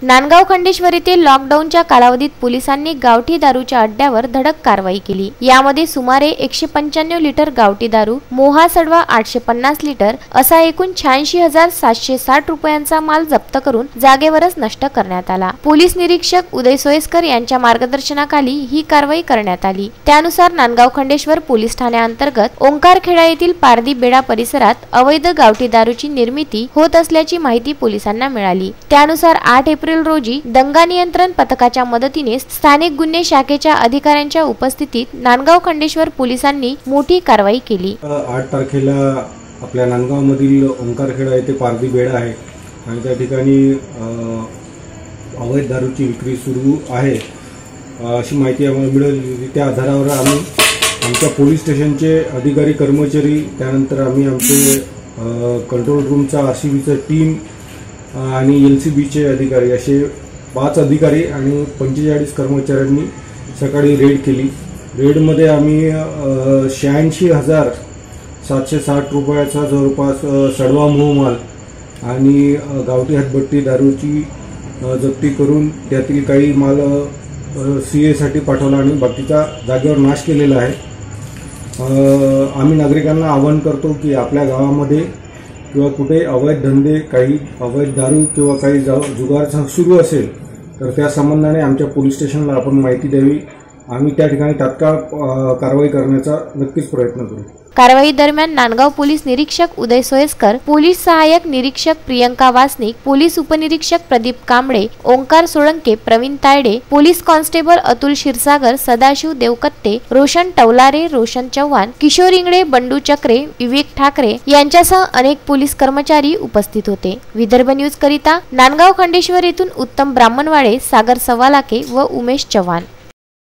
नांदगाव खंडेश्वर येथे लॉकडाऊनच्या कालावधीत पोलिसांनी गावठी दारूच्या अड्ड्यावर धडक कारवाई केली। यामध्ये सुमारे 195 लिटर गावठी दारू, मोहा सडवा 850 लिटर असा एकूण 86,760 रुपयांचा माल जप्त करून जागेवरच नष्ट करण्यात आला। पोलीस निरीक्षक उदय सोयस्कर यांच्या मार्गदर्शनाखाली ही कारवाई करण्यात आली। त्यानुसार नांदगाव खंडेश्वर पोलीस ठाण्याअंतर्गत ओंकारखेडा येथील पारदी बेडा परिसरात अवैध गावठी दारूची निर्मिती होत असल्याची माहिती पोलिसांना मिळाली। त्यानुसार 8 एप्रिल रोजी दंगा नियंत्रण पथकाच्या मदतीने स्थानिक गुन्हे शाखेच्या अधिकाऱ्यांच्या उपस्थितीत नांदगाव खंडेश्वर पोलिसांनी मोठी कारवाई केली। 8 तारखेला आपल्या नांदगाव मधील ओंकारखेडा येथे पारदी बेडा आहे आणि त्या ठिकाणी अवैध दारूची विक्री सुरू आहे अशी माहिती आम्हाला मिळाली। त्या आधारावर आम्ही आमच्या पोलीस स्टेशनचे अधिकारी कर्मचारी, त्यानंतर आम्ही आमचे कंट्रोल रूमचा आरसीबीचा टीम आणि एलसीबीचे अधिकारी असे 5 अधिकारी आणि 45 कर्मचाऱ्यांनी सकाळी रेड केली। रेडमध्ये आम्ही 86,760 रुपयाचा जवळपास सडवा मोहमाल आणि गावठी हातभट्टी दारूची जप्ती करून त्यातील काही माल सीएसाठी पाठवला आणि बाकीचा जागेवर नाश केलेला आहे। आम्ही नागरिकांना आवाहन करतो की आपल्या गावामध्ये किंवा कुठे अवैध धंदे, काही अवैध दारू किंवा काही जुगार सुरू असेल तर त्या संबंधाने आमच्या पोलीस स्टेशनला आपण माहिती द्यावी। आम्ही त्या ठिकाणी तात्काळ कारवाई करण्याचा नक्कीच प्रयत्न करू। कारवाई दरम्यान नांदगाव पोलीस निरीक्षक उदय सोयस्कर, पोलीस सहाय्यक निरीक्षक प्रियंका वासनिक, पोलीस उपनिरीक्षक प्रदीप कांबळे, ओंकार सोळंके, प्रवीण तायडे, पोलीस कॉन्स्टेबल अतुल क्षीरसागर, सदाशिव देवकत्ते, रोशन टवलारे, रोशन चव्हाण, किशोर इंगळे, बंडू चक्रे, विवेक ठाकरे यांच्यासह अनेक पोलीस कर्मचारी उपस्थित होते। विदर्भ न्यूज करिता नांदगाव खंडेश्वर येथून उत्तम ब्राह्मणवाडे, सागर सवालाके व उमेश चव्हाण।